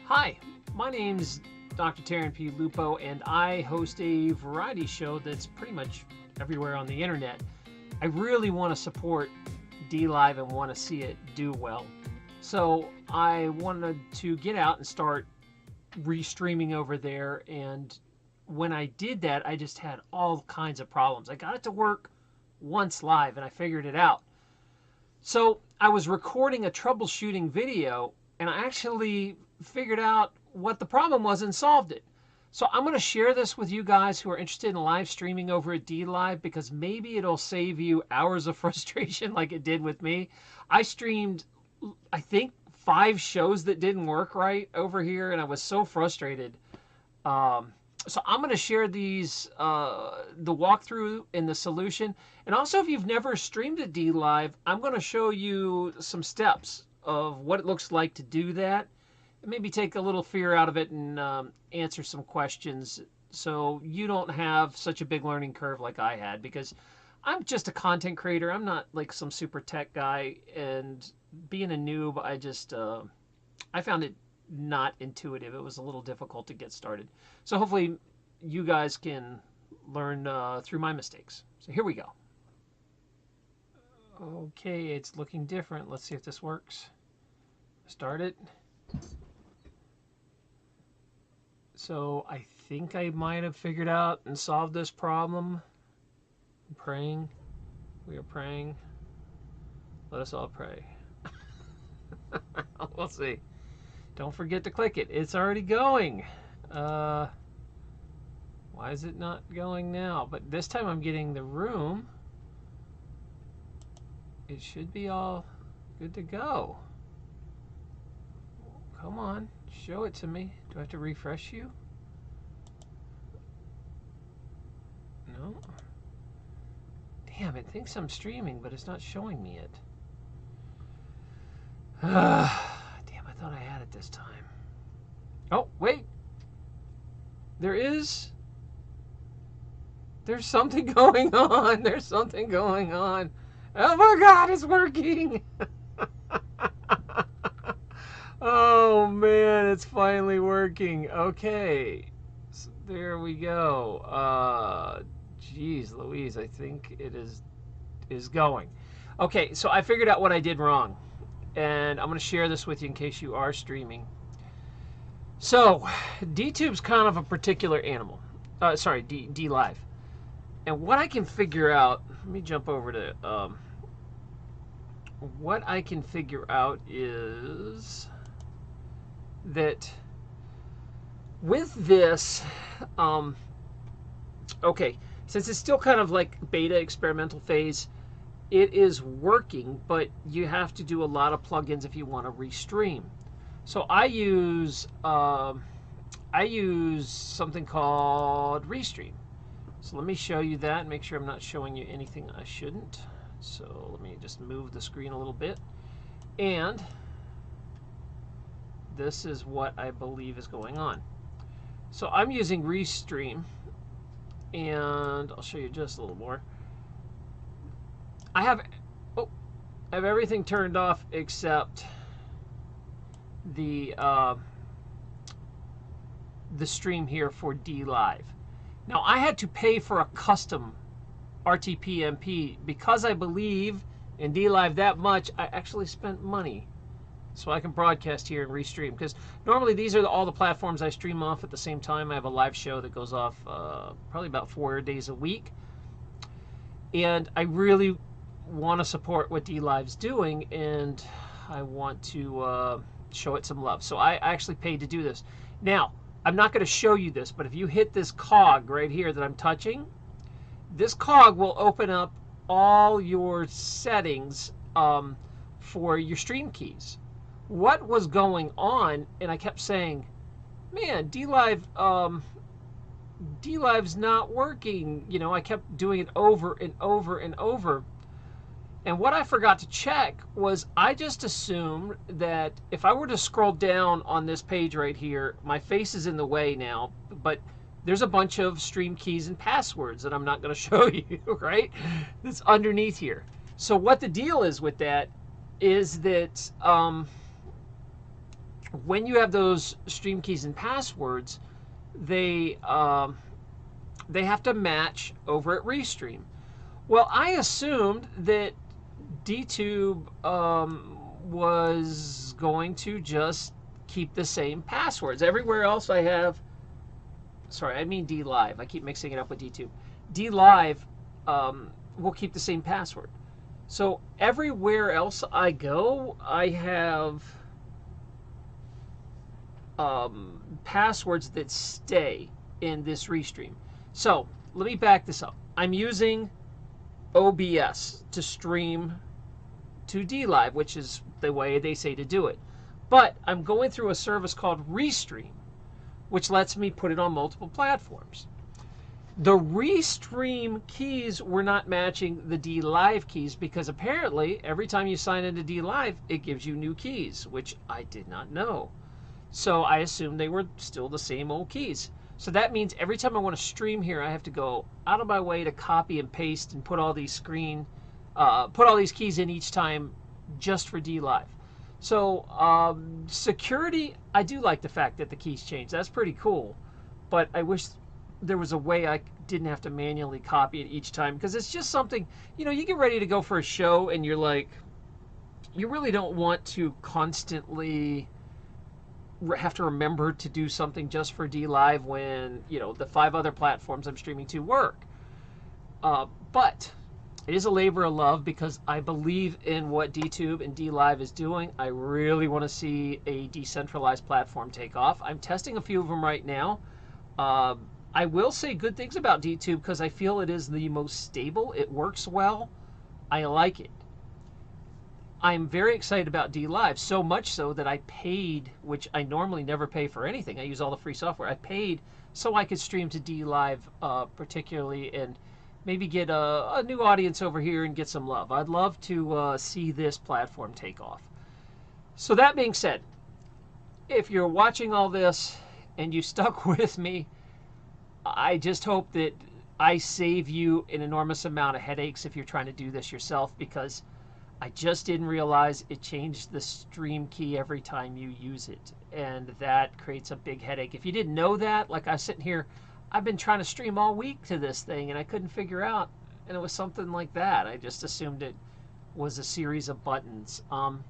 Hi, my name's Dr. Taryn P. Lupo, and I host a variety show that's pretty much everywhere on the internet. I really want to support Dlive and want to see it do well. So I wanted to get out and start restreaming over there, and when I did that, I just had all kinds of problems. I got it to work once live, and I figured it out. So I was recording a troubleshooting video, and I actually figured out what the problem was and solved it. So I'm going to share this with you guys who are interested in live streaming over at Dlive, because maybe it'll save you hours of frustration like it did with me. I streamed, I think, 5 shows that didn't work right over here, and I was so frustrated. So I'm going to share these, the walkthrough and the solution. And also, if you've never streamed at Dlive, I'm going to show you some steps of what it looks like to do that. And maybe take a little fear out of it and answer some questions so you don't have such a big learning curve like I had, because I'm just a content creator. I'm not like some super tech guy, and being a noob, I found it not intuitive. It was a little difficult to get started. So hopefully you guys can learn through my mistakes. So here we go. Okay, it's looking different. Let's see if this works. Start it. So I think I might have figured out and solved this problem. I'm praying. We are praying. Let us all pray. We'll see. Don't forget to click it. It's already going. Why is it not going now? But this time I'm getting the room. It should be all good to go. Come on, show it to me. Do I have to refresh you? No. Damn, it thinks I'm streaming, but it's not showing me it. Damn, I thought I had it this time. Oh, wait. There's something going on. There's something going on. Oh my God, it's working. Oh man, it's finally working. Okay, so there we go. Geez Louise, I think it is going. Okay, so I figured out what I did wrong, and I'm going to share this with you in case you are streaming. So, Dtube's kind of a particular animal. Sorry, Dlive. And what I can figure out, let me jump over to, what I can figure out is that with this, okay, since it's still kind of like beta experimental phase, it is working, but you have to do a lot of plugins if you want to restream. So I use something called Restream. So let me show you that and make sure I'm not showing you anything I shouldn't. So let me just move the screen a little bit. And this is what I believe is going on. So I'm using Restream, and I'll show you just a little more. I have everything turned off except the stream here for Dlive. Now I had to pay for a custom RTP-MP because I believe in Dlive that much. I actually spent money so I can broadcast here and restream, because normally these are all the platforms I stream off at the same time. I have a live show that goes off probably about 4 days a week, and I really want to support what Dlive's doing, and I want to show it some love. So I actually paid to do this. Now, I'm not going to show you this, but if you hit this cog right here that I'm touching, this cog will open up all your settings for your stream keys. What was going on, and I kept saying, man, Dlive's not working. You know, I kept doing it over and over and over. And what I forgot to check was I just assumed that if I were to scroll down on this page right here, my face is in the way now, but there's a bunch of stream keys and passwords that I'm not going to show you, right? That's underneath here. So what the deal is with that is that when you have those stream keys and passwords, they have to match over at Restream. Well, I assumed that Dtube was going to just keep the same passwords. Everywhere else I have, sorry, I mean Dlive. I keep mixing it up with Dtube. Dlive will keep the same password. So everywhere else I go, I have passwords that stay in this Restream. So let me back this up. I'm using OBS to stream to Dlive, which is the way they say to do it. But I'm going through a service called Restream, which lets me put it on multiple platforms. The Restream keys were not matching the Dlive keys because apparently every time you sign into Dlive, it gives you new keys, which I did not know. So I assumed they were still the same old keys. So that means every time I want to stream here, I have to go out of my way to copy and paste and put all these keys in each time just for Dlive. So security, I do like the fact that the keys change. That's pretty cool. But I wish there was a way I didn't have to manually copy it each time, because it's just something, you know, you get ready to go for a show and you're like, you really don't want to constantly have to remember to do something just for Dlive when, you know, the 5 other platforms I'm streaming to work. But it is a labor of love because I believe in what Dtube and Dlive is doing. I really want to see a decentralized platform take off. I'm testing a few of them right now. I will say good things about Dtube because I feel it is the most stable. It works well. I like it. I'm very excited about Dlive, so much so that I paid, which I normally never pay for anything. I use all the free software. I paid so I could stream to Dlive particularly and maybe get a new audience over here and get some love. I'd love to see this platform take off. So that being said, if you're watching all this and you stuck with me, I just hope that I save you an enormous amount of headaches if you're trying to do this yourself, because I just didn't realize it changed the stream key every time you use it, and that creates a big headache. If you didn't know that, like I was sitting here, I've been trying to stream all week to this thing and I couldn't figure out, and it was something like that. I just assumed it was a series of buttons. I'm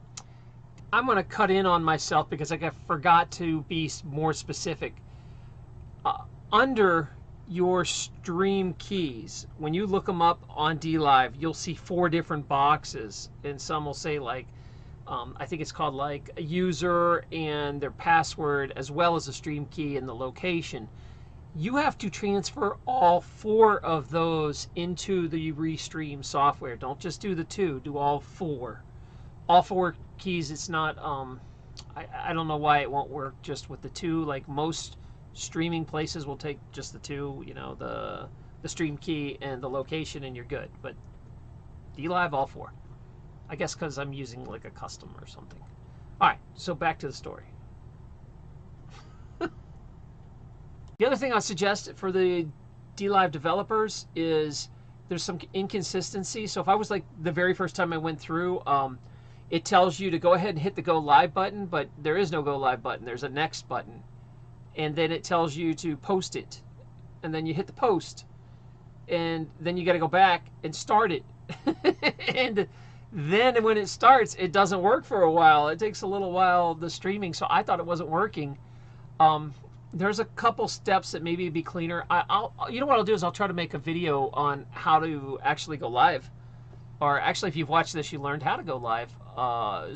going to cut in on myself because I forgot to be more specific. Under your stream keys, when you look them up on Dlive, you'll see 4 different boxes, and some will say like, I think it's called like a user and their password as well as the stream key and the location. You have to transfer all 4 of those into the Restream software. Don't just do the 2, do all 4. All 4 keys. It's not, I don't know why it won't work just with the 2. Like most streaming places will take just the 2, you know, the stream key and the location, and you're good. But Dlive, all 4. I guess because I'm using like a custom or something. All right, so back to the story. The other thing I suggest for the Dlive developers is there's some inconsistency. So if I was like the very first time I went through, it tells you to go ahead and hit the go live button, but there is no go live button. There's a next button. And then it tells you to post it. And then you hit the post. And then you got to go back and start it. And then when it starts, it doesn't work for a while. It takes a little while, the streaming. So I thought it wasn't working. There's a couple steps that maybe be cleaner. You know what I'll do is I'll try to make a video on how to actually go live. Or actually, if you've watched this, you learned how to go live.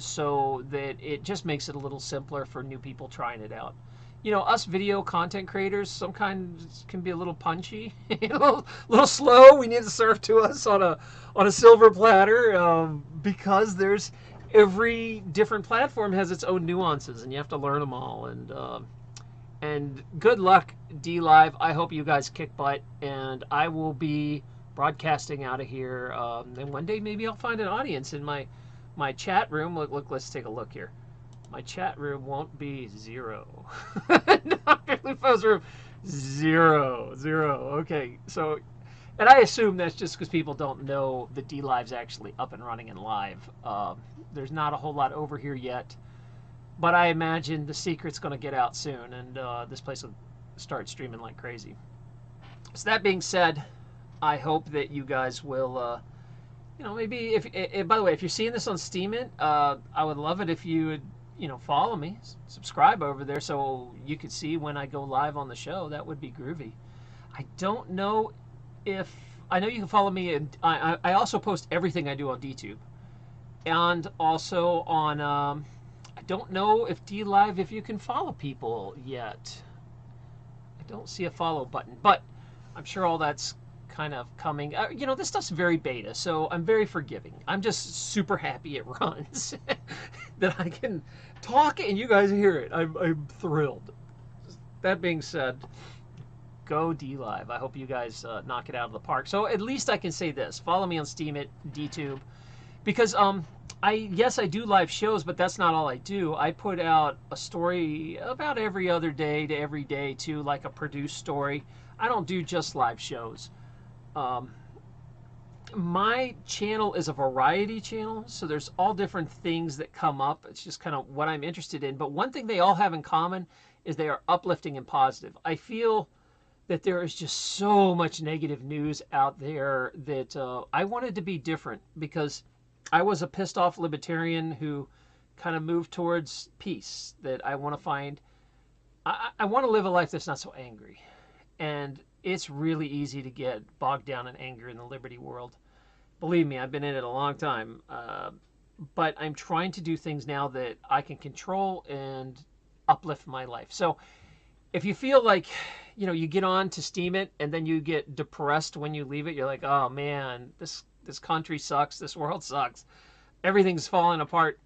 So that it just makes it a little simpler for new people trying it out. You know, us video content creators sometimes can be a little punchy, a little slow. We need it served to us on a silver platter, because there's every different platform has its own nuances, and you have to learn them all. And good luck, Dlive. I hope you guys kick butt, and I will be broadcasting out of here. And one day maybe I'll find an audience in my chat room. Look, let's take a look here. My chat room won't be 0. Dr. Lupo's room, 0. Okay, so, and I assume that's just because people don't know that Dlive's actually up and running and live. There's not a whole lot over here yet. But I imagine the secret's going to get out soon, and this place will start streaming like crazy. So that being said, I hope that you guys will, maybe if by the way, if you're seeing this on Steemit, I would love it if you would, follow me, subscribe over there so you could see when I go live on the show. That would be groovy. I don't know if, I know you can follow me, and I also post everything I do on DTube. And also on, I don't know if Dlive, if you can follow people yet. I don't see a follow button, but I'm sure all that's kind of coming. This stuff's very beta, so I'm very forgiving. I'm just super happy it runs. That I can talk and you guys hear it. I'm thrilled. That being said, go Dlive. I hope you guys knock it out of the park. So at least I can say this. Follow me on Steemit, Dtube. Because yes, I do live shows, but that's not all I do. I put out a story about every other day to every day too, like a produced story. I don't do just live shows. My channel is a variety channel, so there's all different things that come up. It's just kind of what I'm interested in. But one thing they all have in common is they are uplifting and positive. I feel that there is just so much negative news out there that I wanted to be different, because I was a pissed off libertarian who kind of moved towards peace, that I want to find, I want to live a life that's not so angry. And it's really easy to get bogged down in anger in the liberty world. Believe me, I've been in it a long time. But I'm trying to do things now that I can control and uplift my life. So if you feel like, you get on to Steemit and then you get depressed when you leave it, you're like, oh man, this country sucks, this world sucks, everything's falling apart.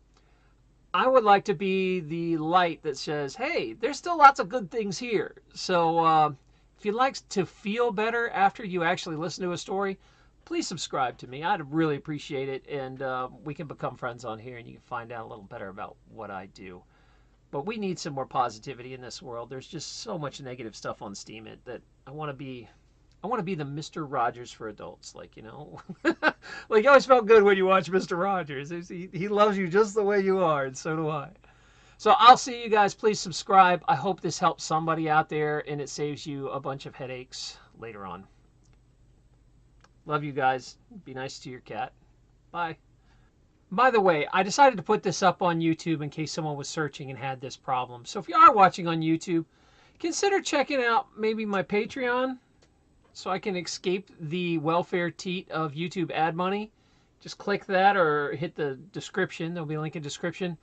I would like to be the light that says, hey, there's still lots of good things here. So if you'd like to feel better after you actually listen to a story, please subscribe to me. I'd really appreciate it, and we can become friends on here, and you can find out a little better about what I do. But we need some more positivity in this world. There's just so much negative stuff on Steemit that I want to be the Mr. Rogers for adults. Like, like you always felt good when you watch Mr. Rogers. He loves you just the way you are, and so do I. So I'll see you guys. Please subscribe. I hope this helps somebody out there and it saves you a bunch of headaches later on. Love you guys. Be nice to your cat. Bye. By the way, I decided to put this up on YouTube in case someone was searching and had this problem. So if you are watching on YouTube, consider checking out maybe my Patreon so I can escape the welfare teat of YouTube ad money. Just click that or hit the description. There'll be a link in the description.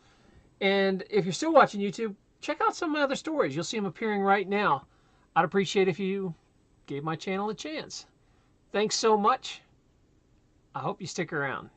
And if you're still watching YouTube, check out some of my other stories. You'll see them appearing right now. I'd appreciate if you gave my channel a chance. Thanks so much. I hope you stick around.